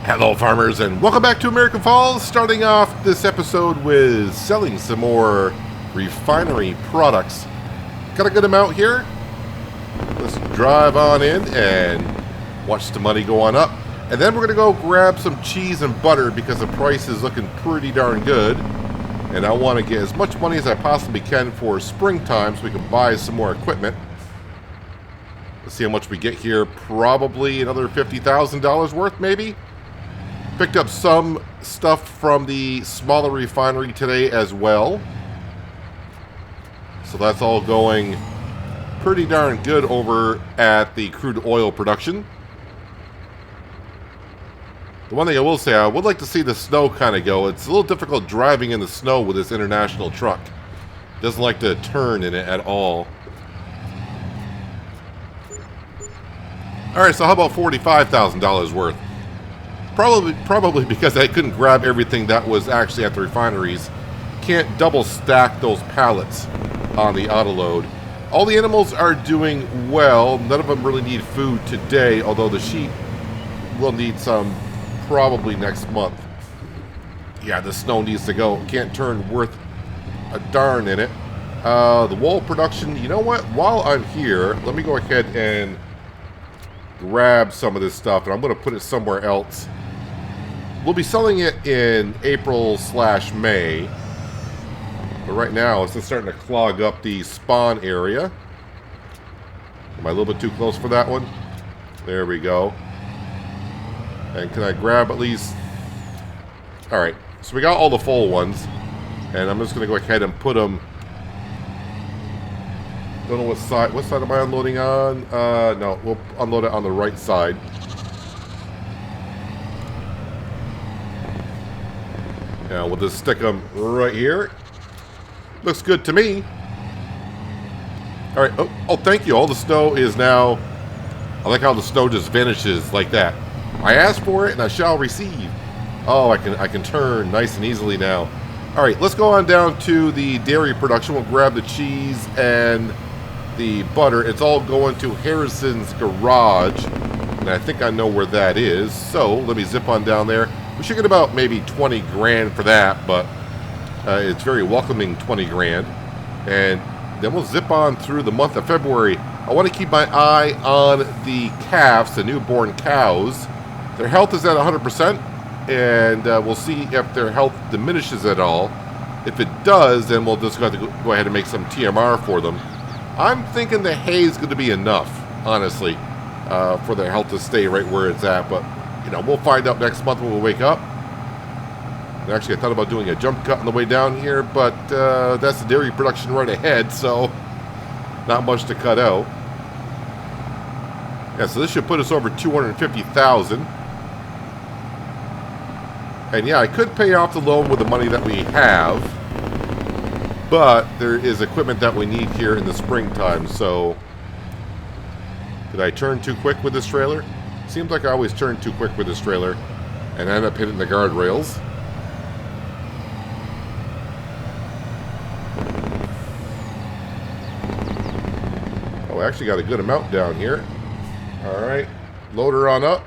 Hello farmers and welcome back to American Falls. Starting off this episode with selling some more refinery products. Got a good amount here. Let's drive on in and watch the money go on up. And then we're going to go grab some cheese and butter because the price is looking pretty darn good. And I want to get as much money as I possibly can for springtime so we can buy some more equipment. Let's see how much we get here. Probably another $50,000 worth maybe. Picked up some stuff from the smaller refinery today as well. So that's all going pretty darn good over at the crude oil production. The one thing I will say, I would like to see the snow kind of go. It's a little difficult driving in the snow with this international truck. Doesn't like to turn in it at all. Alright, so how about $45,000 worth? Probably because I couldn't grab everything that was actually at the refineries. Can't double stack those pallets on the auto load. All the animals are doing well. None of them really need food today, although the sheep will need some probably next month. Yeah, the snow needs to go. Can't turn worth a darn in it. The wool production, you know what? While I'm here, let me go ahead and grab some of this stuff, and I'm going to put it somewhere else. We'll be selling it in April/May. But right now, it's just starting to clog up the spawn area. Am I a little bit too close for that one? There we go. And can I grab at least... Alright, so we got all the full ones. And I'm just going to go ahead and put them... Don't know what side am I unloading on? No, we'll unload it on the right side. Now we'll just stick them right here. Looks good to me. All right. Oh, thank you. All the snow is now... I like how the snow just vanishes like that. I asked for it and I shall receive. Oh, I can turn nice and easily now. All right, let's go on down to the dairy production. We'll grab the cheese and the butter. It's all going to Harrison's garage, and I think I know where that is. So let me zip on down there. We should get about maybe 20 grand for that, but it's very welcoming 20 grand. And then we'll zip on through the month of February. I want to keep my eye on the calves, the newborn cows. Their health is at 100%, and we'll see if their health diminishes at all. If it does, then we'll just have to go ahead and make some TMR for them. I'm thinking the hay is going to be enough, honestly, for their health to stay right where it's at. But, you know, we'll find out next month when we wake up. And actually, I thought about doing a jump cut on the way down here, but that's the dairy production right ahead, so not much to cut out. Yeah, so this should put us over 250,000. And yeah, I could pay off the loan with the money that we have, but there is equipment that we need here in the springtime, so... Did I turn too quick with this trailer? Seems like I always turn too quick with this trailer, and I end up hitting the guardrails. Oh, I actually got a good amount down here. Alright, load her on up.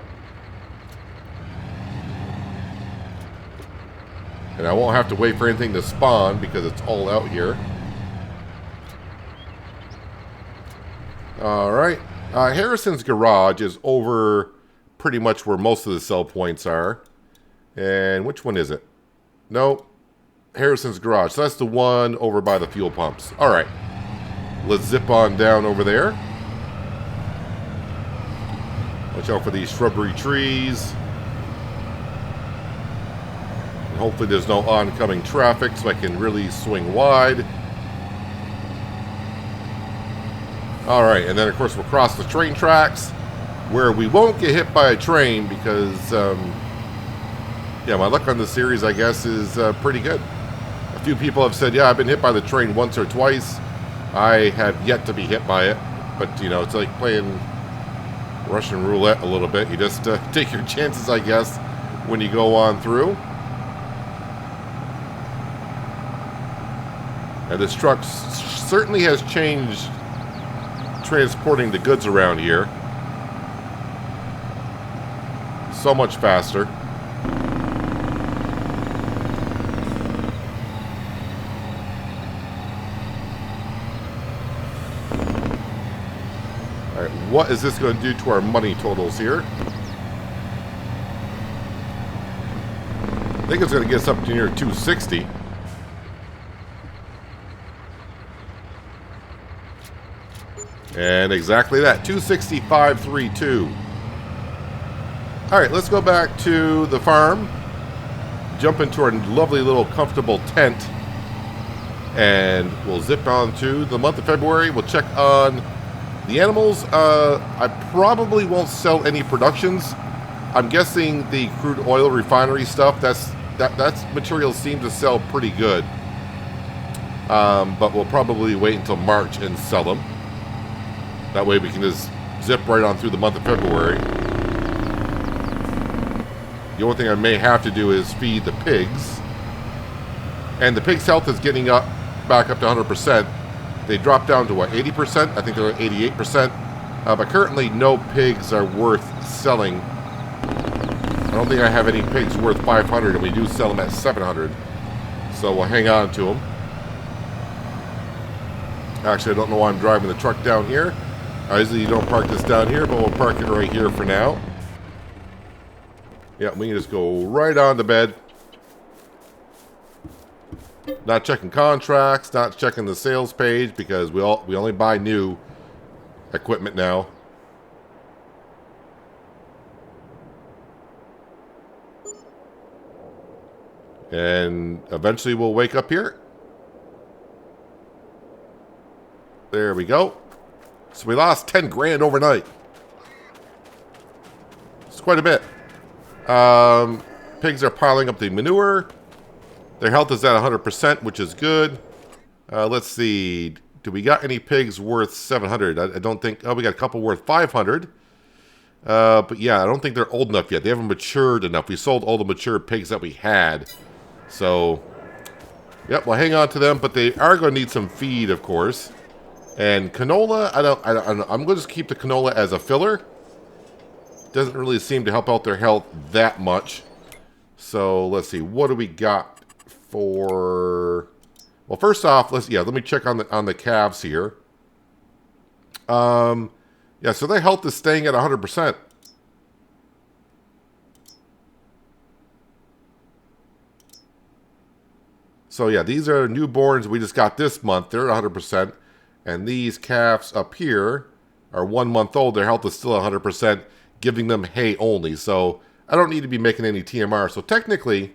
And I won't have to wait for anything to spawn because it's all out here. Alright. Harrison's garage is over pretty much where most of the sell points are. And which one is it? No. Harrison's garage. So that's the one over by the fuel pumps. Alright. Let's zip on down over there. Watch out for these shrubbery trees. Hopefully there's no oncoming traffic so I can really swing wide. Alright, and then of course we'll cross the train tracks where we won't get hit by a train because, yeah, my luck on this series, I guess, is pretty good. A few people have said, yeah, I've been hit by the train once or twice. I have yet to be hit by it, but, you know, it's like playing Russian roulette a little bit. You just take your chances, I guess, when you go on through. And this truck certainly has changed transporting the goods around here. so much faster. All right, what is this going to do to our money totals here? I think it's going to get us up to near 260. And exactly that, 265.32. All right, let's go back to the farm. Jump into our lovely little comfortable tent. And we'll zip on to the month of February. We'll check on the animals. I probably won't sell any productions. I'm guessing the crude oil refinery stuff, that material seems to sell pretty good. But we'll probably wait until March and sell them. That way we can just zip right on through the month of February. The only thing I may have to do is feed the pigs. And the pigs' health is getting back up to 100%. They dropped down to what, 80%? I think they're at 88%. But currently no pigs are worth selling. I don't think I have any pigs worth 500, and we do sell them at 700. So we'll hang on to them. Actually, I don't know why I'm driving the truck down here. Usually you don't park this down here, but we'll park it right here for now. Yeah, we can just go right on to bed. Not checking contracts, not checking the sales page, because we only buy new equipment now. And eventually we'll wake up here. There we go. So we lost 10 grand overnight. It's quite a bit. Pigs are piling up the manure. Their health is at 100%, which is good. Let's see. Do we got any pigs worth 700? I don't think. Oh, we got a couple worth 500. But yeah, I don't think they're old enough yet. They haven't matured enough. We sold all the mature pigs that we had. So, yep, we'll hang on to them. But they are going to need some feed, of course. And canola, I'm going to just keep the canola as a filler. Doesn't really seem to help out their health that much. So let's see, what do we got for? Well, first off, let me check on the calves here. Yeah, so their health is staying at 100%. So yeah, these are newborns we just got this month. They're at 100%. And these calves up here are 1 month old. Their health is still 100%, giving them hay only. So I don't need to be making any TMR. So technically,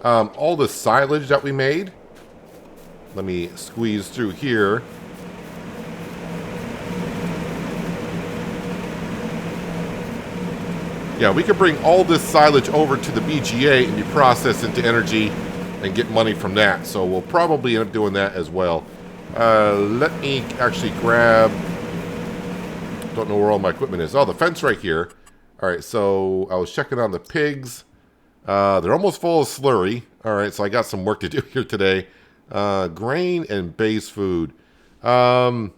all the silage that we made, let me squeeze through here. Yeah, we could bring all this silage over to the BGA and be processed into energy and get money from that. So we'll probably end up doing that as well. Let me actually grab, don't know where all my equipment is. Oh, the fence right here. All right, so I was checking on the pigs. They're almost full of slurry. All right, so I got some work to do here today. Grain and base food. All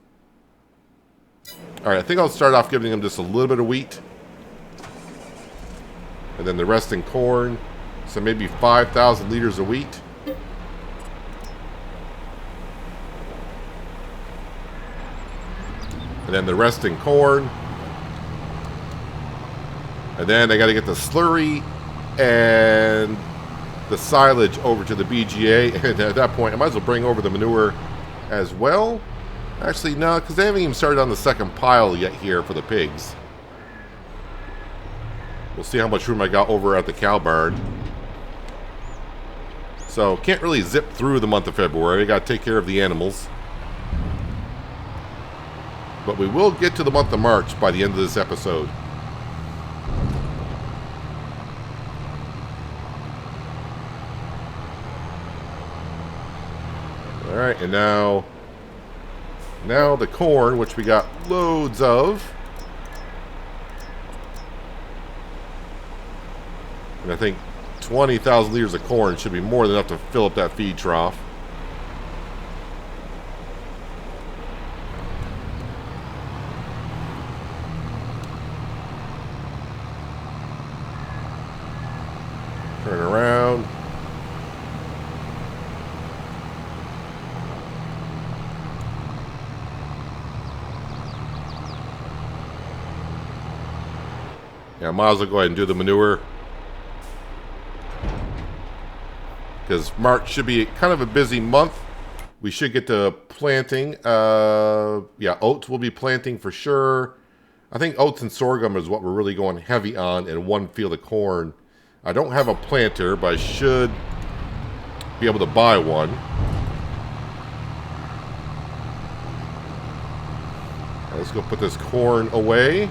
right, I think I'll start off giving them just a little bit of wheat. And then the rest in corn. So maybe 5,000 liters of wheat. And then the rest in corn. And then I got to get the slurry and the silage over to the BGA. And at that point, I might as well bring over the manure as well. Actually, no, because they haven't even started on the second pile yet here for the pigs. We'll see how much room I got over at the cow barn. So, can't really zip through the month of February. I got to take care of the animals. But we will get to the month of March by the end of this episode. Alright, and now the corn, which we got loads of. And I think 20,000 liters of corn should be more than enough to fill up that feed trough. Turn around. Yeah, I might as well go ahead and do the manure. Because March should be kind of a busy month. We should get to planting. Yeah, oats will be planting for sure. I think oats and sorghum is what we're really going heavy on in one field of corn. I don't have a planter, but I should be able to buy one. Right, let's go put this corn away.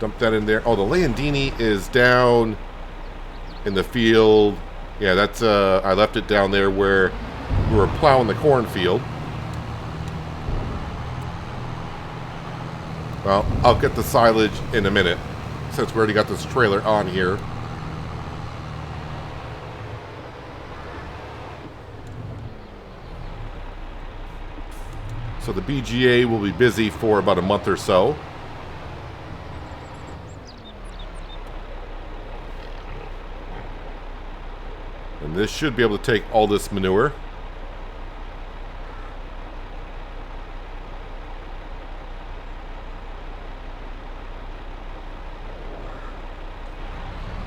Dump that in there. Oh, the Landini is down in the field. Yeah, that's I left it down there where we were plowing the cornfield. Well, I'll get the silage in a minute since we already got this trailer on here. So the BGA will be busy for about a month or so. And this should be able to take all this manure.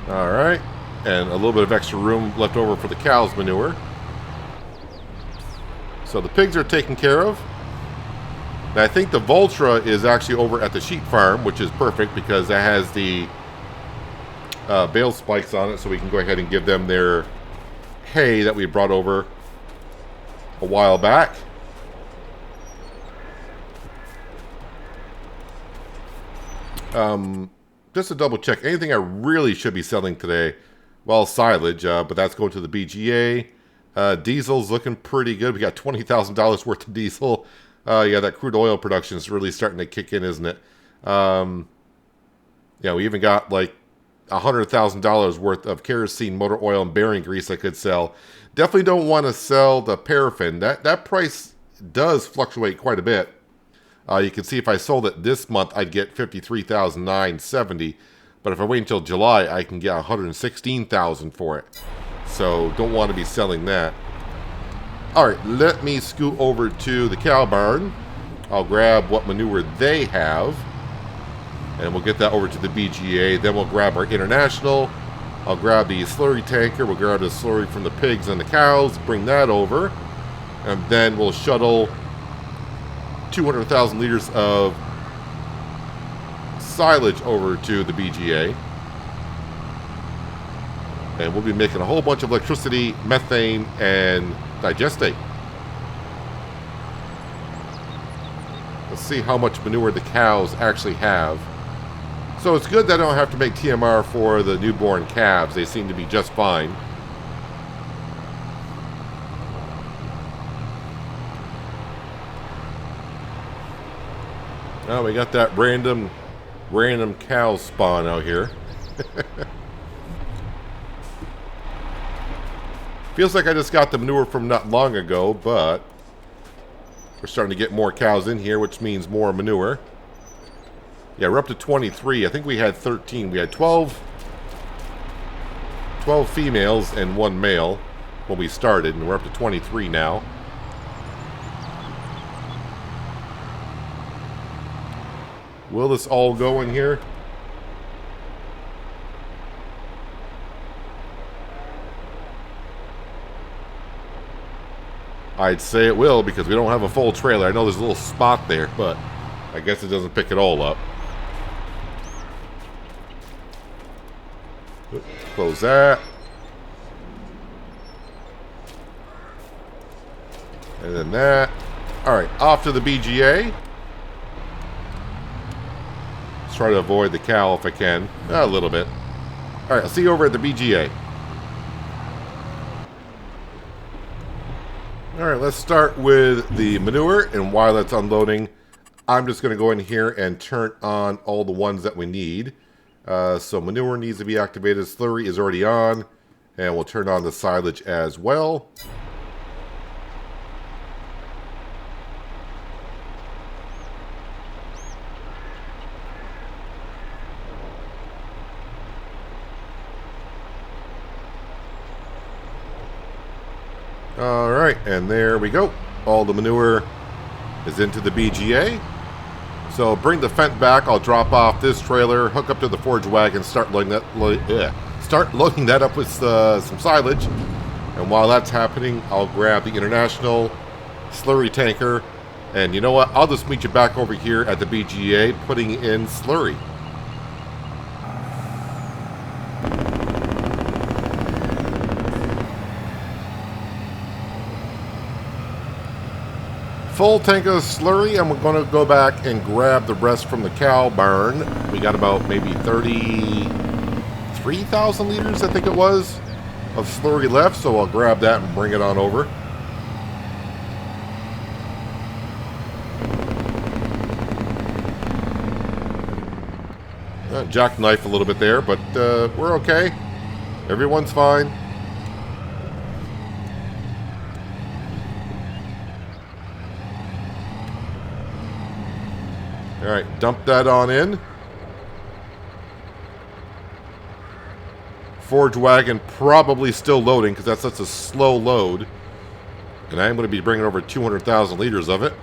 Alright. And a little bit of extra room left over for the cow's manure. So the pigs are taken care of. Now I think the Voltra is actually over at the sheep farm, which is perfect because that has the bale spikes on it, so we can go ahead and give them their hay that we brought over a while back. Just to double check, anything I really should be selling today? Well, silage, but that's going to the BGA. Diesel's looking pretty good. We got $20,000 worth of diesel. Yeah, that crude oil production is really starting to kick in, isn't it? Yeah, we even got like $100,000 worth of kerosene, motor oil, and bearing grease I could sell. Definitely don't want to sell the paraffin. That price does fluctuate quite a bit. You can see if I sold it this month, I'd get $53,970. But if I wait until July, I can get $116,000 for it. So don't want to be selling that. All right, let me scoot over to the cow barn. I'll grab what manure they have. And we'll get that over to the BGA. Then we'll grab our international. I'll grab the slurry tanker. We'll grab the slurry from the pigs and the cows. Bring that over. And then we'll shuttle 200,000 liters of silage over to the BGA. And we'll be making a whole bunch of electricity, methane, and digestate. Let's see how much manure the cows actually have. So it's good that I don't have to make TMR for the newborn calves. They seem to be just fine. Oh, we got that random cow spawn out here. Feels like I just got the manure from not long ago, but we're starting to get more cows in here, which means more manure. Yeah, we're up to 23. I think we had 13. We had 12 females and 1 male when we started, and we're up to 23 now. Will this all go in here? I'd say it will because we don't have a full trailer. I know there's a little spot there, but I guess it doesn't pick it all up. Close that. And then that. Alright, off to the BGA. Let's try to avoid the cow if I can. A little bit. Alright, I'll see you over at the BGA. Alright, let's start with the manure. And while that's unloading, I'm just going to go in here and turn on all the ones that we need. So manure needs to be activated. Slurry is already on. And we'll turn on the silage as well. All right, and there we go. All the manure is into the BGA. So bring the Fendt back. I'll drop off this trailer, hook up to the forge wagon, start loading that up with some silage. And while that's happening, I'll grab the International slurry tanker. And you know what? I'll just meet you back over here at the BGA putting in slurry. Full tank of slurry. I'm going to go back and grab the rest from the cow barn. We got about maybe 33,000 liters, I think it was, of slurry left. So I'll grab that and bring it on over. Jackknife a little bit there, but we're okay. Everyone's fine. All right, dump that on in. Forge wagon probably still loading because that's such a slow load. And I'm going to be bringing over 200,000 liters of it.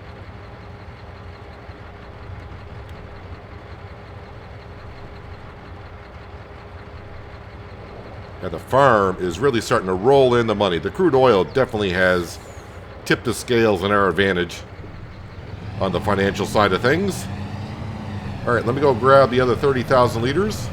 And the farm is really starting to roll in the money. The crude oil definitely has tipped the scales in our advantage on the financial side of things. All right, let me go grab the other 30,000 liters.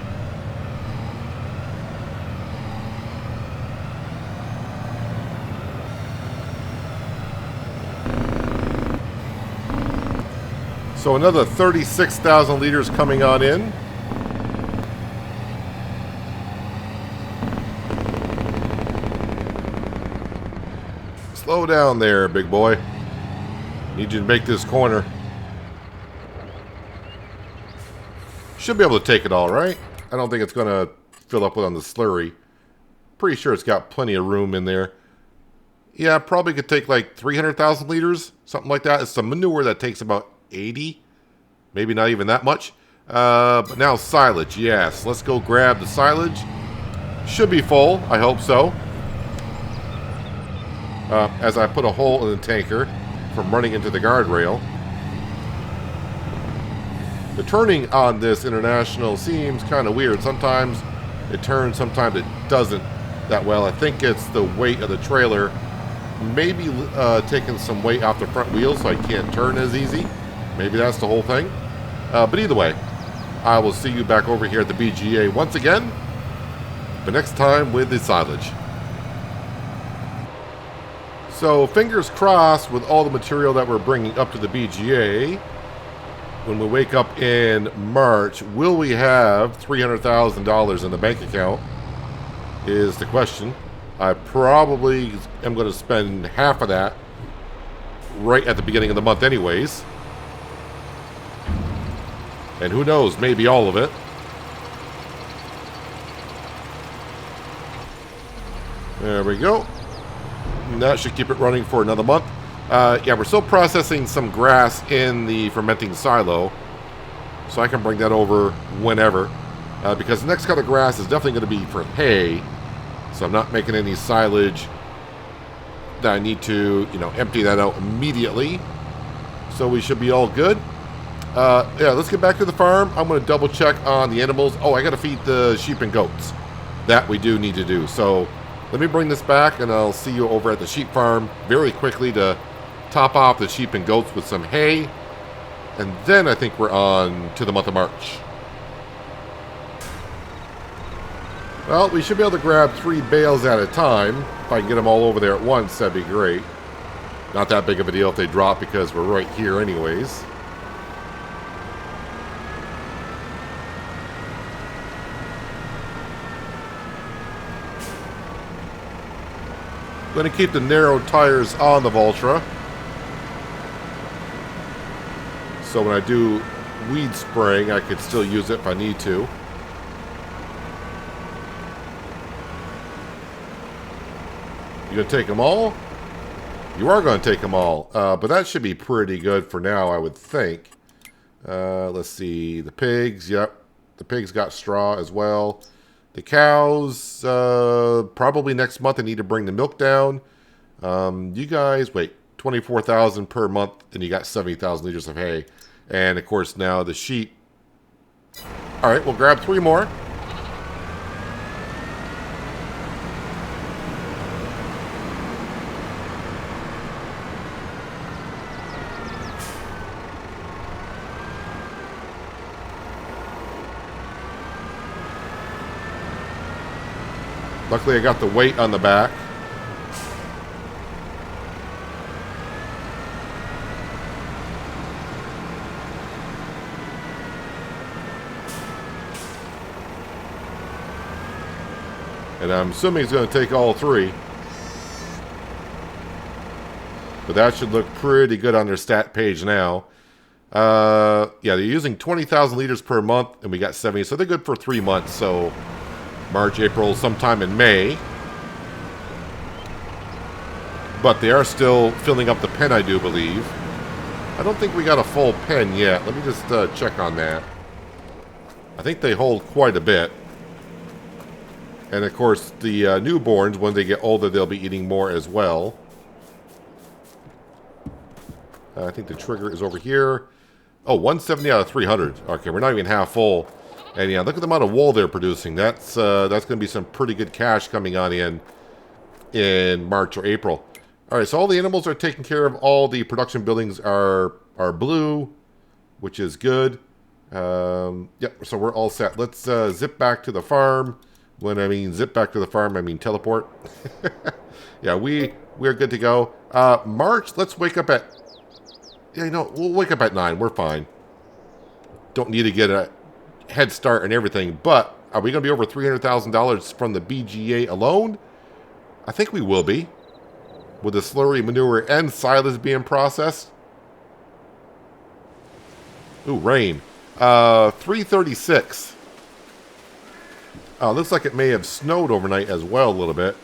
So another 36,000 liters coming on in. Slow down there, big boy. Need you to make this corner. Should be able to take it all right. I don't think it's going to fill up on the slurry. Pretty sure it's got plenty of room in there. Yeah, probably could take like 300,000 liters, something like that. It's the manure that takes about 80, maybe not even that much. But now silage, yes. Let's go grab the silage. Should be full, I hope so. As I put a hole in the tanker from running into the guardrail. The turning on this International seems kind of weird. Sometimes it turns, sometimes it doesn't that well. I think it's the weight of the trailer. Maybe taking some weight off the front wheels so I can't turn as easy. Maybe that's the whole thing. But either way, I will see you back over here at the BGA once again. But next time with the silage. So fingers crossed with all the material that we're bringing up to the BGA. When we wake up in March, will we have $300,000 in the bank account is the question. I probably am going to spend half of that right at the beginning of the month anyways. And who knows, maybe all of it. There we go. And that should keep it running for another month. Yeah, we're still processing some grass in the fermenting silo. So I can bring that over whenever. Because the next cut of grass is definitely going to be for hay. So I'm not making any silage that I need to, empty that out immediately. So we should be all good. Yeah, let's get back to the farm. I'm going to double check on the animals. Oh, I got to feed the sheep and goats. That we do need to do. So let me bring this back and I'll see you over at the sheep farm very quickly to top off the sheep and goats with some hay. And then I think we're on to the month of March. Well, we should be able to grab 3 bales at a time. If I can get them all over there at once, that'd be great. Not that big of a deal if they drop because we're right here anyways. Going to keep the narrow tires on the Valtra. So when I do weed spraying, I could still use it if I need to. You going to take them all? You are going to take them all. But that should be pretty good for now, I would think. Let's see. The pigs, yep. The pigs got straw as well. The cows, probably next month I need to bring the milk down. You guys, wait, 24,000 per month, and you got 70,000 liters of hay. And of course now the sheep. All right, we'll grab 3 more. Luckily I got the weight on the back. And I'm assuming it's going to take all 3. But that should look pretty good on their stat page now. Yeah, they're using 20,000 liters per month, and we got 70. So they're good for 3 months. So March, April, sometime in May. But they are still filling up the pen, I do believe. I don't think we got a full pen yet. Let me just check on that. I think they hold quite a bit. And of course, the newborns, when they get older, they'll be eating more as well. I think the trigger is over here. Oh, 170 out of 300. Okay, we're not even half full. And yeah, look at the amount of wool they're producing. That's going to be some pretty good cash coming on in March or April. All right, so all the animals are taken care of. All the production buildings are blue, which is good. Yep, so we're all set. Let's zip back to the farm. When I mean zip back to the farm, I mean teleport. Yeah, we're good to go. March, let's wake up at... Yeah, you know, we'll wake up at 9. We're fine. Don't need to get a head start and everything. But are we going to be over $300,000 from the BGA alone? I think we will be. With the slurry, manure, and silage being processed. Ooh, rain. 336. Looks like it may have snowed overnight as well a little bit.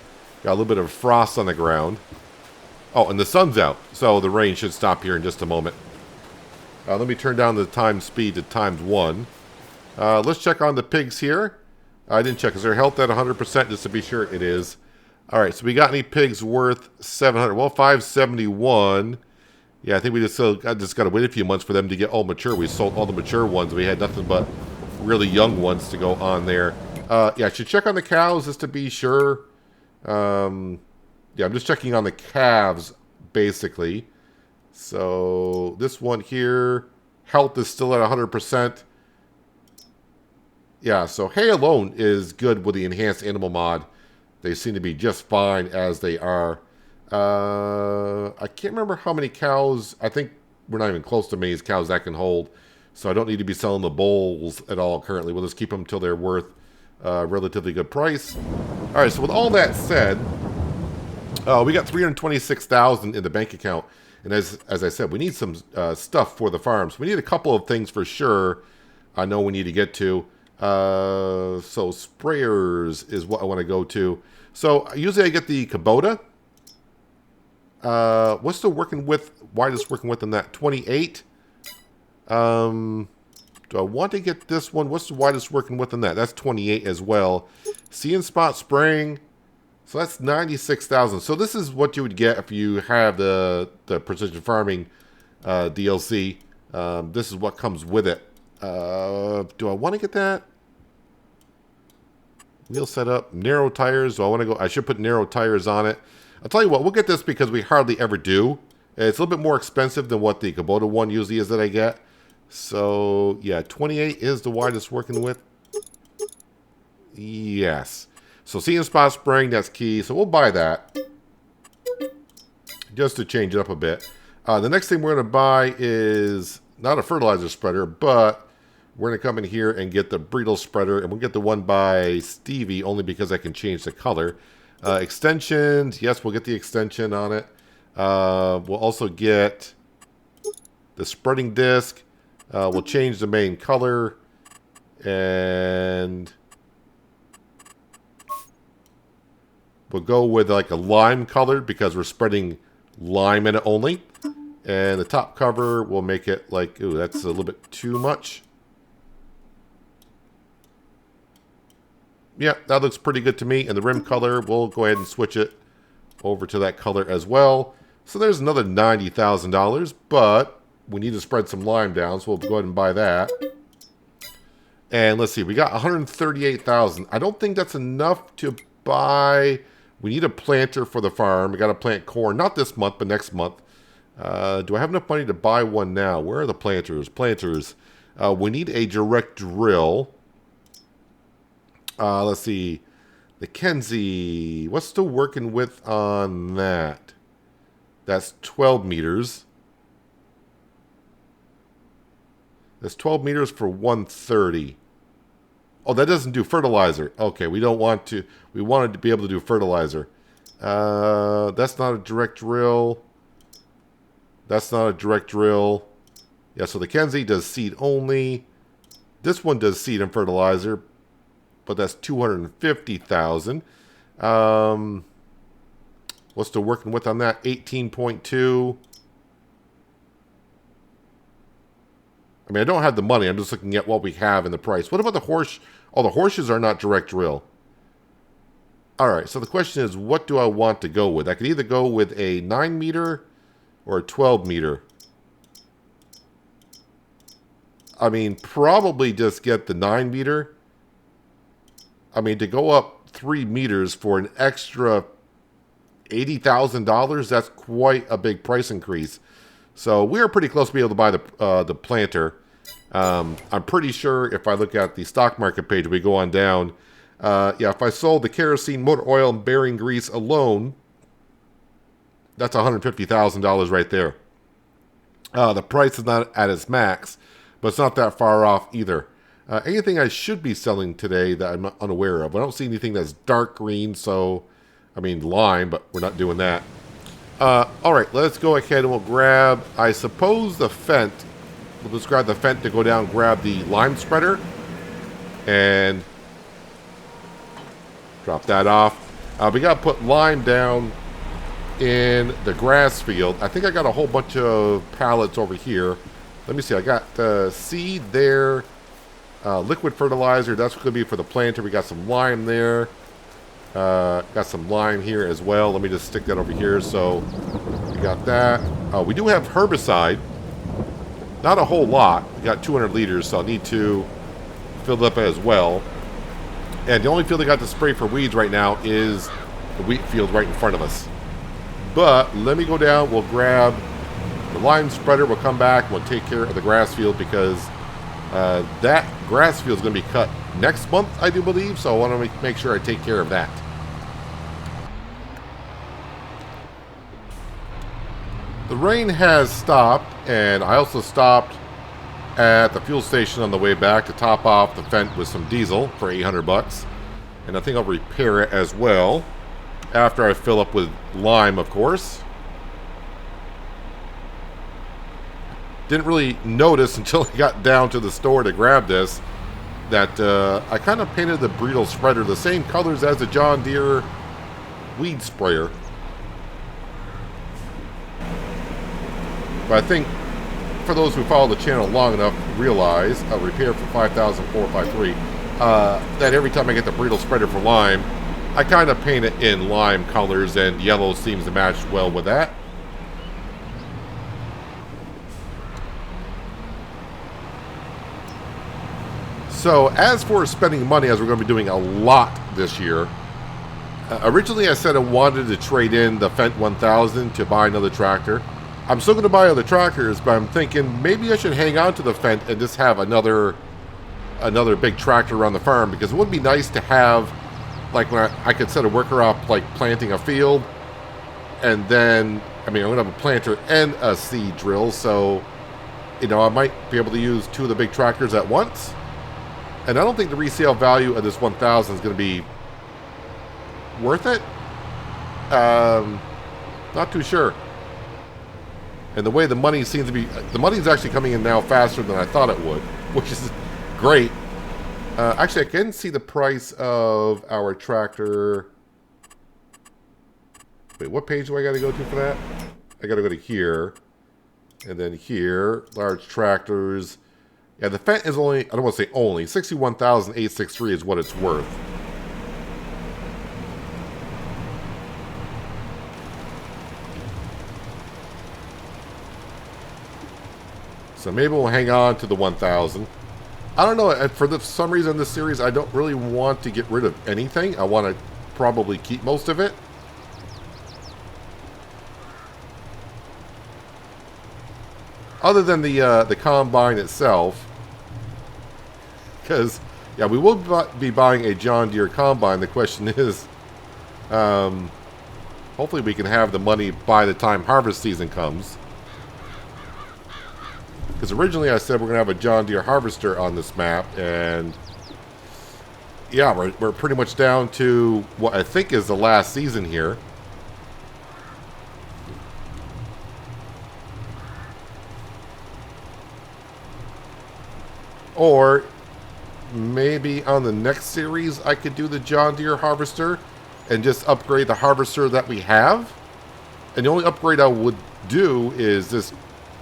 Got a little bit of frost on the ground. Oh, and the sun's out, so the rain should stop here in just a moment. Let me turn down the time speed to ×1. Let's check on the pigs here. I didn't check. Is their health at 100% just to be sure? It is. All right, so we got any pigs worth 700? Well, 571. Yeah, I think we just got to wait a few months for them to get all mature. We sold all the mature ones. We had nothing but really young ones to go on there. Yeah, I should check on the cows just to be sure. Yeah, I'm just checking on the calves, basically. So this one here, health is still at 100%. Yeah, so hay alone is good with the enhanced animal mod. They seem to be just fine as they are. I can't remember how many cows. I think we're not even close to many cows that can hold. So I don't need to be selling the bulls at all currently. We'll just keep them till they're worth a relatively good price. All right, so with all that said, we got $326,000 in the bank account. And as I said, we need some stuff for the farms. We need a couple of things for sure. I know we need to get to. So sprayers is what I want to go to. So usually I get the Kubota. What's the working width? Widest working width on that? 28. Do I want to get this one? What's the widest working width on that? That's 28 as well. See and spot spraying. So that's 96,000. So this is what you would get if you have the precision farming DLC. This is what comes with it. Do I want to get that? Wheel setup, narrow tires. Do I want to go? I should put narrow tires on it. I'll tell you what, we'll get this because we hardly ever do. It's a little bit more expensive than what the Kubota one usually is that I get. So, yeah, 28 is the widest working width. Yes. So, see and spot spraying, that's key. So, we'll buy that. Just to change it up a bit. The next thing we're going to buy is not a fertilizer spreader, but we're going to come in here and get the Bredel spreader. And we'll get the one by Stevie only because I can change the color. Extensions, yes, we'll get the extension on it. We'll also get the spreading disc. We'll change the main color. And we'll go with like a lime color because we're spreading lime in it only. And the top cover, we'll make it like, ooh, that's a little bit too much. Yeah, that looks pretty good to me. And the rim color, we'll go ahead and switch it over to that color as well. So there's another $90,000, but we need to spread some lime down, so we'll go ahead and buy that. And let's see, we got 138,000. I don't think that's enough to buy. We need a planter for the farm. We got to plant corn, not this month, but next month. Do I have enough money to buy one now? Where are the planters? Planters. We need a direct drill. Let's see. The Kenzie. What's still working with on that? That's 12 meters. That's 12 meters for 130. Oh, that doesn't do fertilizer. Okay, we don't want to. We wanted to be able to do fertilizer. That's not a direct drill. That's not a direct drill. Yeah, so the Kenzie does seed only. This one does seed and fertilizer, but that's 250,000. What's still working with on that? 18.2. I mean, I don't have the money. I'm just looking at what we have in the price. What about the horse? Oh, the horses are not direct drill. All right, so the question is, what do I want to go with? I could either go with a 9 meter or a 12 meter. I mean, probably just get the 9 meter. I mean, to go up 3 meters for an extra $80,000, that's quite a big price increase. So we're pretty close to be able to buy the planter. I'm pretty sure if I look at the stock market page, we go on down. Yeah, if I sold the kerosene, motor oil, and bearing grease alone, that's $150,000 right there. The price is not at its max, but it's not that far off either. Anything I should be selling today that I'm unaware of? I don't see anything that's dark green, so, I mean, lime, but we're not doing that. All right, let's go ahead and we'll grab, I suppose, the Fent. We'll just grab the Fent to go down and grab the lime spreader. And drop that off. We got to put lime down in the grass field. I think I got a whole bunch of pallets over here. Let me see. I got seed there. Liquid fertilizer. That's going to be for the planter. We got some lime there. Got some lime here as well. Let me just stick that over here. So we got that. We do have herbicide. Not a whole lot. We got 200 liters, so I'll need to fill it up as well. And the only field I got to spray for weeds right now is the wheat field right in front of us. But let me go down. We'll grab the lime spreader. We'll come back. We'll take care of the grass field because that grass field is going to be cut next month, I do believe. So I want to make sure I take care of that. The rain has stopped, and I also stopped at the fuel station on the way back to top off the Fent with some diesel for 800 bucks. And I think I'll repair it as well after I fill up with lime, of course. Didn't really notice until I got down to the store to grab this that I kind of painted the Bredal spreader the same colors as the John Deere weed sprayer. But I think for those who follow the channel long enough realize, repair for 5,453, that every time I get the Bredal spreader for lime, I kind of paint it in lime colors, and yellow seems to match well with that. So as for spending money, as we're going to be doing a lot this year, originally I said I wanted to trade in the Fent 1000 to buy another tractor. I'm still going to buy other tractors, but I'm thinking maybe I should hang on to the Fent and just have another big tractor around the farm, because it would be nice to have, like, when I could set a worker up, like planting a field, and then, I mean, I'm going to have a planter and a seed drill, so, you know, I might be able to use two of the big tractors at once. And I don't think the resale value of this 1000 is going to be worth it. Not too sure. And the way the money seems to be, the money's actually coming in now faster than I thought it would, which is great. Actually, I can see the price of our tractor. Wait, what page do I got to go to for that? I got to go to here. And then here, large tractors. Yeah, the Fent is only, I don't want to say only, 61,863 is what it's worth. So maybe we'll hang on to the 1,000. I don't know. For some reason in this series, I don't really want to get rid of anything. I want to probably keep most of it. Other than the combine itself. Because, yeah, we will be buying a John Deere combine. The question is, hopefully we can have the money by the time harvest season comes. Because originally I said we're going to have a John Deere harvester on this map, and yeah, we're pretty much down to what I think is the last season here. Or maybe on the next series I could do the John Deere harvester and just upgrade the harvester that we have. And the only upgrade I would do is just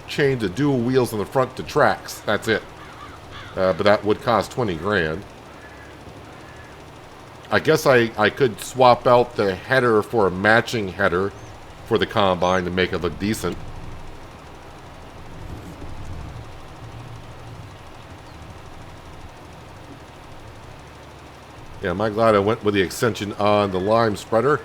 change the dual wheels on the front to tracks. That's it. But that would cost 20 grand. I guess I could swap out the header for a matching header for the combine to make it look decent. Yeah, am I glad I went with the extension on the lime spreader.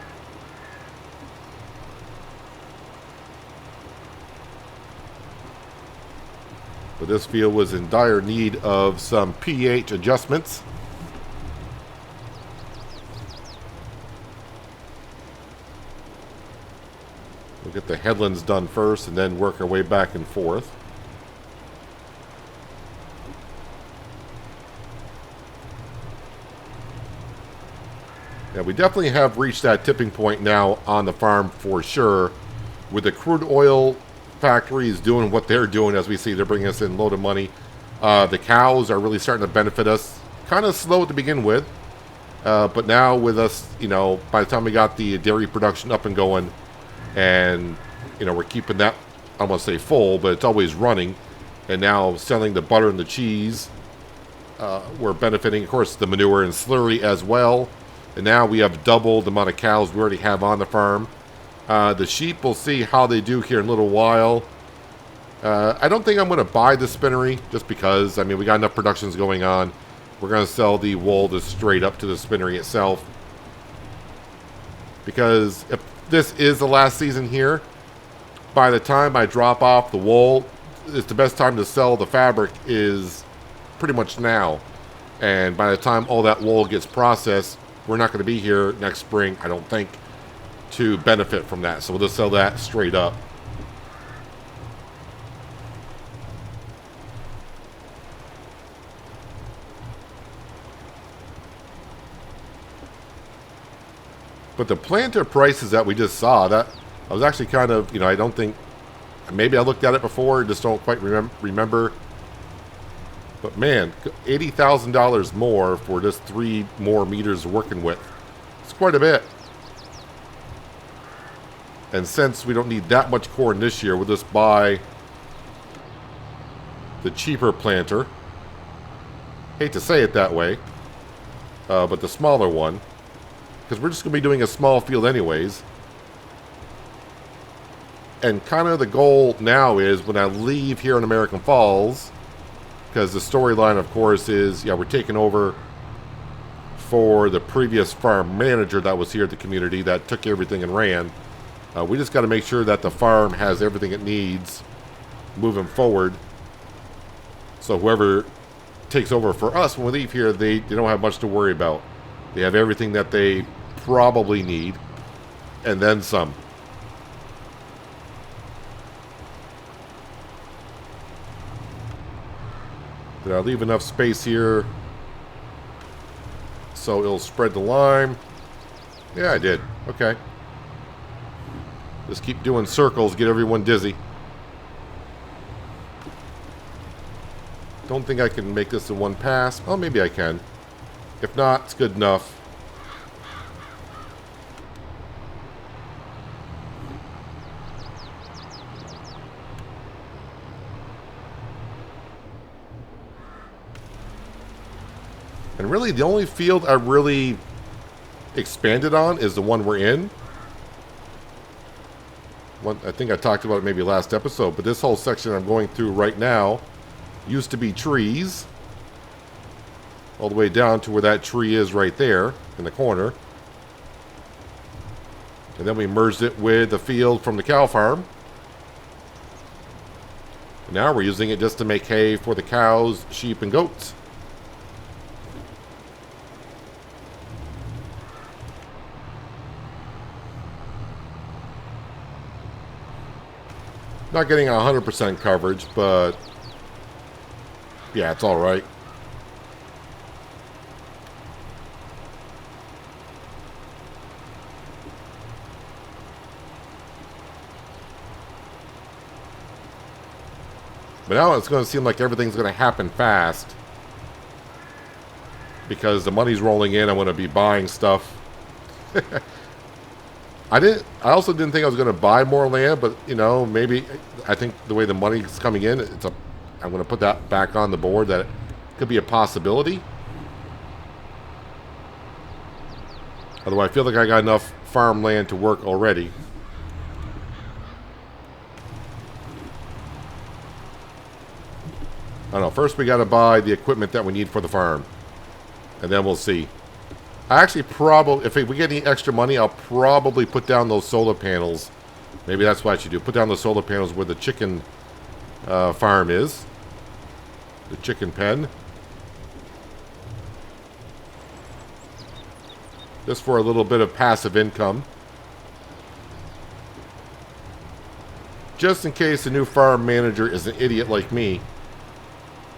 But this field was in dire need of some pH adjustments. We'll get the headlands done first and then work our way back and forth. Yeah, we definitely have reached that tipping point now on the farm for sure. With the crude oil factories doing what they're doing, as we see, they're bringing us in a load of money. The cows are really starting to benefit us. Kind of slow to begin with. But now with us, you know, by the time we got the dairy production up and going, and, you know, we're keeping that, I don't want to say full, but it's always running. And now selling the butter and the cheese, we're benefiting, of course, the manure and slurry as well. And now we have double the amount of cows we already have on the farm. The sheep, we'll see how they do here in a little while. I don't think I'm going to buy the spinnery, just because, I mean, we got enough productions going on. We're going to sell the wool just straight up to the spinnery itself. Because if this is the last season here, by the time I drop off the wool, it's the best time to sell the fabric is pretty much now. And by the time all that wool gets processed, we're not going to be here next spring, I don't think, to benefit from that. So we'll just sell that straight up. But the planter prices that we just saw, that I was actually kind of, you know, I don't think, maybe I looked at it before, just don't quite remember. But man, $80,000 more for just 3 more meters working with. It's quite a bit. And since we don't need that much corn this year, we'll just buy the cheaper planter. Hate to say it that way, but the smaller one. Because we're just going to be doing a small field anyways. And kind of the goal now is when I leave here in American Falls, because the storyline, of course, is, yeah, we're taking over for the previous farm manager that was here at the community that took everything and ran. We just got to make sure that the farm has everything it needs moving forward. So whoever takes over for us when we leave here, they don't have much to worry about. They have everything that they probably need, and then some. Did I leave enough space here so it'll spread the lime? Yeah, I did. Okay. Just keep doing circles, get everyone dizzy. Don't think I can make this in one pass. Oh, maybe I can. If not, it's good enough. And really, the only field I really expanded on is the one we're in. I think I talked about it maybe last episode, but this whole section I'm going through right now Used to be trees. All the way down to where that tree is right there in the corner. And then we merged it with the field from the cow farm. And now we're using it just to make hay for the cows, sheep, and goats. Not getting 100% coverage, but yeah, it's all right. But now it's going to seem like everything's going to happen fast. Because the money's rolling in, I'm going to be buying stuff. I also didn't think I was going to buy more land, but you know, maybe I think the way the money's coming in, I'm going to put that back on the board that it could be a possibility. Although I feel like I got enough farmland to work already. I don't know. First, we got to buy the equipment that we need for the farm. And then we'll see. I actually probably, if we get any extra money, I'll probably put down those solar panels. Maybe that's what I should do. Put down the solar panels where the chicken farm is. The chicken pen. Just for a little bit of passive income. Just in case the new farm manager is an idiot like me.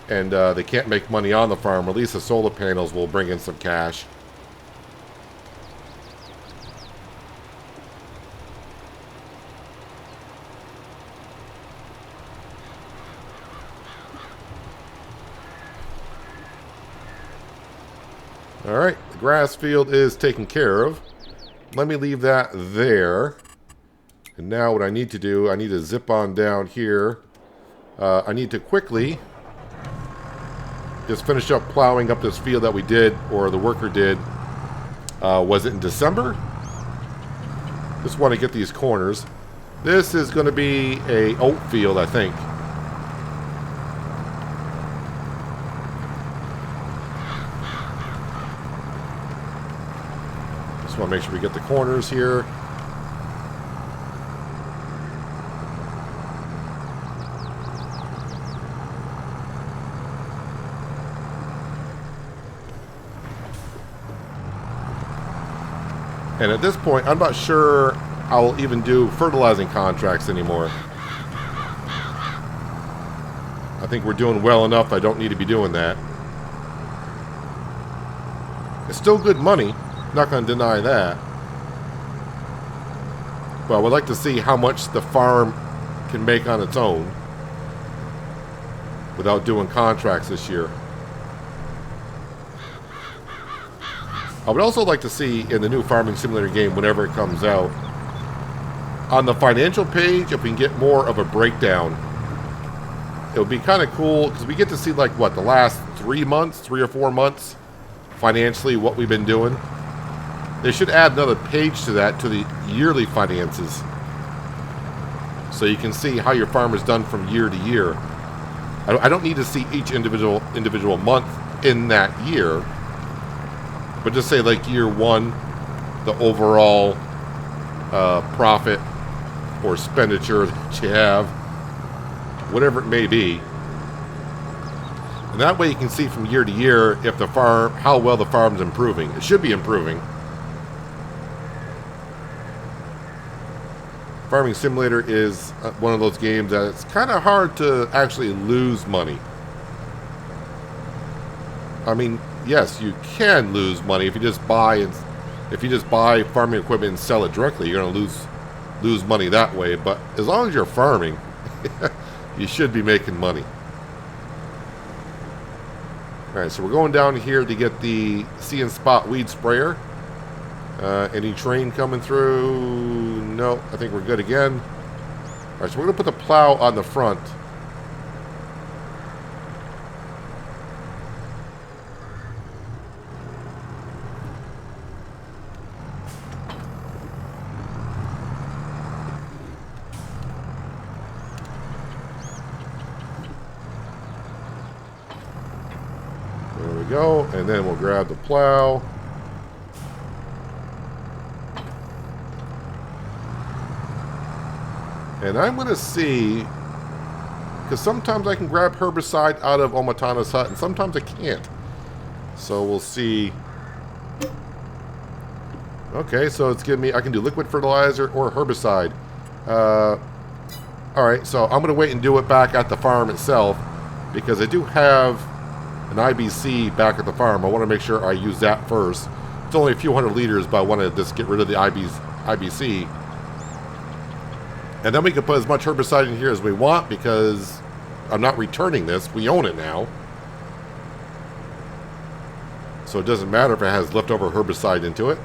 And they can't make money on the farm. At least the solar panels will bring in some cash. Alright, the grass field is taken care of. Let me leave that there. And now what I need to do, I need to zip on down here. I need to quickly just finish up plowing up this field that we did, or the worker did. Was it in December? Just want to get these corners. This is going to be a oat field, I think. Just want to make sure we get the corners here. And at this point, I'm not sure I'll even do fertilizing contracts anymore. I think we're doing well enough. I don't need to be doing that. It's still good money. Not going to deny that. But I would like to see how much the farm can make on its own without doing contracts this year. I would also like to see in the new Farming Simulator game, whenever it comes out, on the financial page, if we can get more of a breakdown. It would be kind of cool, because we get to see, like, what, the last 3 months, 3 or 4 months, financially, what we've been doing. They should add another page to that, to the yearly finances. So you can see how your farm is done from year to year. I don't need to see each individual month in that year. But just say, like, year 1, the overall profit or expenditure that you have, whatever it may be. And that way you can see from year to year if the farm, how well the farm's improving. It should be improving. Farming Simulator is one of those games that it's kind of hard to actually lose money. I mean, yes, you can lose money if you just buy farming equipment and sell it directly. You're going to lose money that way. But as long as you're farming, you should be making money. All right, so we're going down here to get the See and Spot weed sprayer. Any train coming through? No, I think we're good again. All right, so we're going to put the plow on the front. go. And then we'll grab the plow. And I'm going to see, because sometimes I can grab herbicide out of Omatana's hut, and sometimes I can't. So we'll see. Okay, so it's giving me, I can do liquid fertilizer or herbicide. Alright, so I'm going to wait and do it back at the farm itself, because I do have an IBC back at the farm. I want to make sure I use that first. It's only a few hundred liters, but I want to just get rid of the IBC. And then we can put as much herbicide in here as we want, because I'm not returning this. We own it now. So it doesn't matter if it has leftover herbicide into it.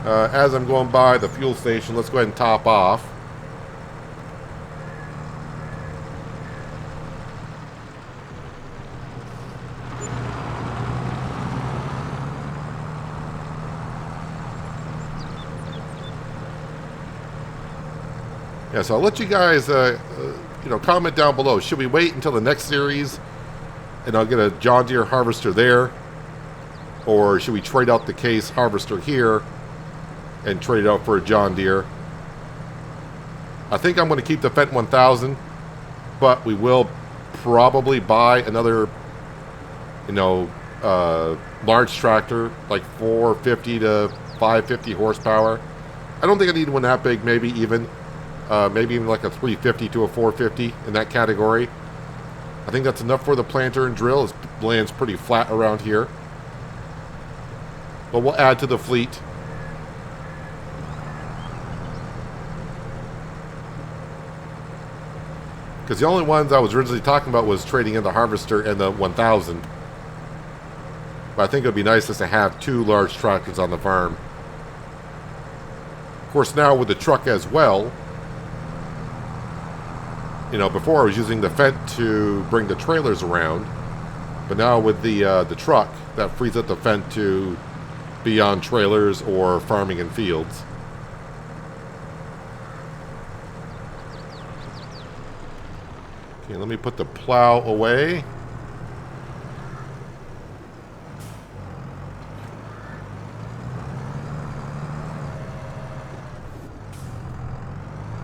As I'm going by the fuel station, let's go ahead and top off. Yeah, so I'll let you guys, comment down below. Should we wait until the next series and I'll get a John Deere harvester there? Or should we trade out the case harvester here and trade it out for a John Deere? I think I'm going to keep the Fendt 1000, but we will probably buy another, large tractor, like 450 to 550 horsepower. I don't think I need one that big, maybe even like a 350 to a 450 in that category. I think that's enough for the planter and drill. It lands pretty flat around here. But we'll add to the fleet. Because the only ones I was originally talking about was trading in the harvester and the 1000. But I think it would be nice just to have two large tractors on the farm. Of course, now with the truck as well, before I was using the Fendt to bring the trailers around, but now with the truck, that frees up the Fendt to be on trailers or farming in fields. Okay, let me put the plow away.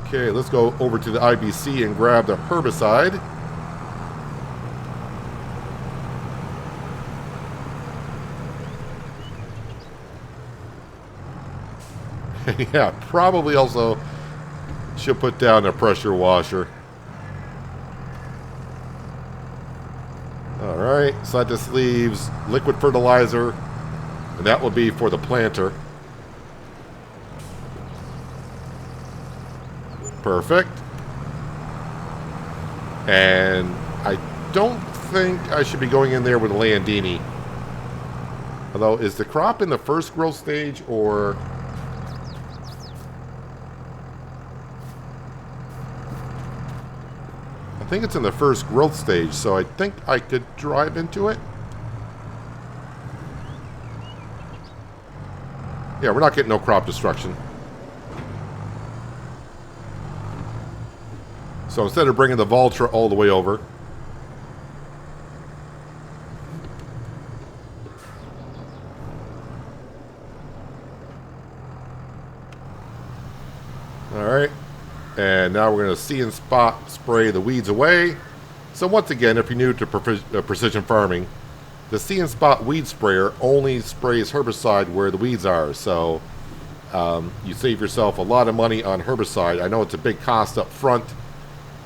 Okay, let's go over to the IBC and grab the herbicide. Yeah, probably also should put down a pressure washer. Alright, so that just leaves liquid fertilizer, and that will be for the planter. Perfect. And I don't think I should be going in there with a Landini. Although, is the crop in the first growth stage, or... I think it's in the first growth stage, so I think I could drive into it. Yeah, we're not getting no crop destruction. So instead of bringing the Valtra all the way over, alright, and now we're going to see and spot spray the weeds away. So once again, if you're new to precision farming, the see and spot weed sprayer only sprays herbicide where the weeds are. So you save yourself a lot of money on herbicide. I know it's a big cost up front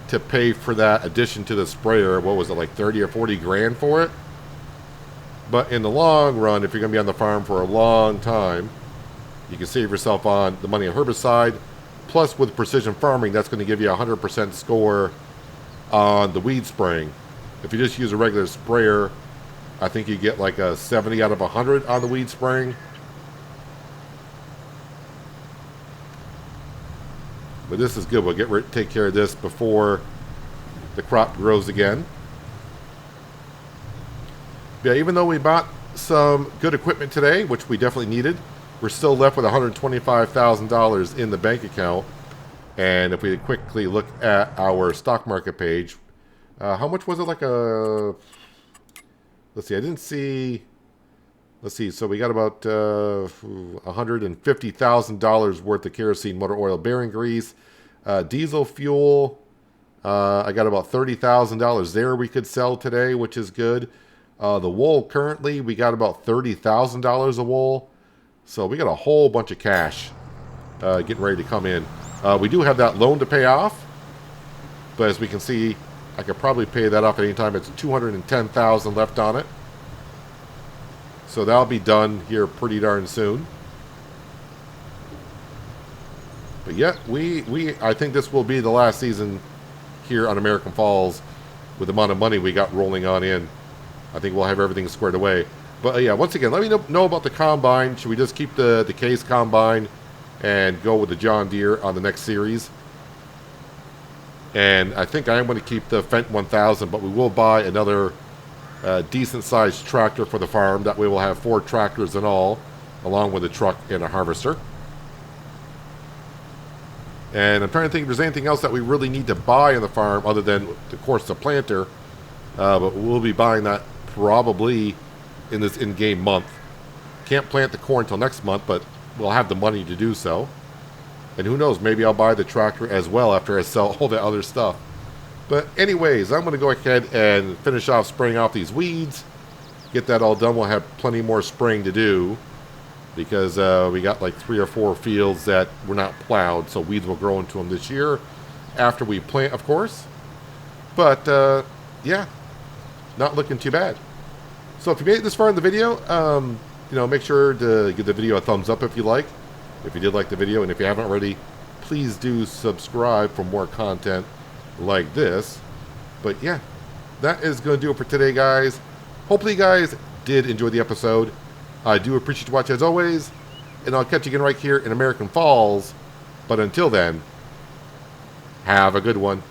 to pay for that addition to the sprayer. What was it, like 30 or 40 grand for it? But in the long run, if you're going to be on the farm for a long time, you can save yourself on the money on herbicide. Plus, with precision farming, that's going to give you a 100% score on the weed spraying. If you just use a regular sprayer, I think you get like a 70 out of 100 on the weed spraying. But this is good. We'll take care of this before the crop grows again. Yeah, even though we bought some good equipment today, which we definitely needed, we're still left with $125,000 in the bank account. And if we quickly look at our stock market page, How much was it? Like a... Let's see, I didn't see... Let's see, so we got about $150,000 worth of kerosene, motor oil, bearing grease, diesel fuel. I got about $30,000 there we could sell today, which is good. The wool currently, we got about $30,000 of wool. So we got a whole bunch of cash getting ready to come in. We do have that loan to pay off. But as we can see, I could probably pay that off at any time. It's $210,000 left on it. So that'll be done here pretty darn soon. But yeah, I think this will be the last season here on American Falls with the amount of money we got rolling on in. I think we'll have everything squared away. But yeah, once again, let me know about the combine. Should we just keep the Case combine and go with the John Deere on the next series? And I think I am going to keep the Fendt 1000, but we will buy another decent-sized tractor for the farm. That way we'll have 4 tractors in all, along with a truck and a harvester. And I'm trying to think if there's anything else that we really need to buy on the farm other than, of course, the planter. But we'll be buying that probably in this in-game month. Can't plant the corn until next month, but we'll have the money to do so. And who knows, maybe I'll buy the tractor as well after I sell all the other stuff. But anyways, I'm going to go ahead and finish off spraying off these weeds. Get that all done. We'll have plenty more spraying to do. Because we got like 3 or 4 fields that were not plowed. So weeds will grow into them this year. After we plant, of course. But, yeah. Not looking too bad. So if you made it this far in the video, you know, make sure to give the video a thumbs up if you like. If you did like the video, and if you haven't already, please do subscribe for more content like this. But yeah, that is going to do it for today, guys. Hopefully you guys did enjoy the episode. I do appreciate you watching as always, and I'll catch you again right here in American Falls. But until then, have a good one.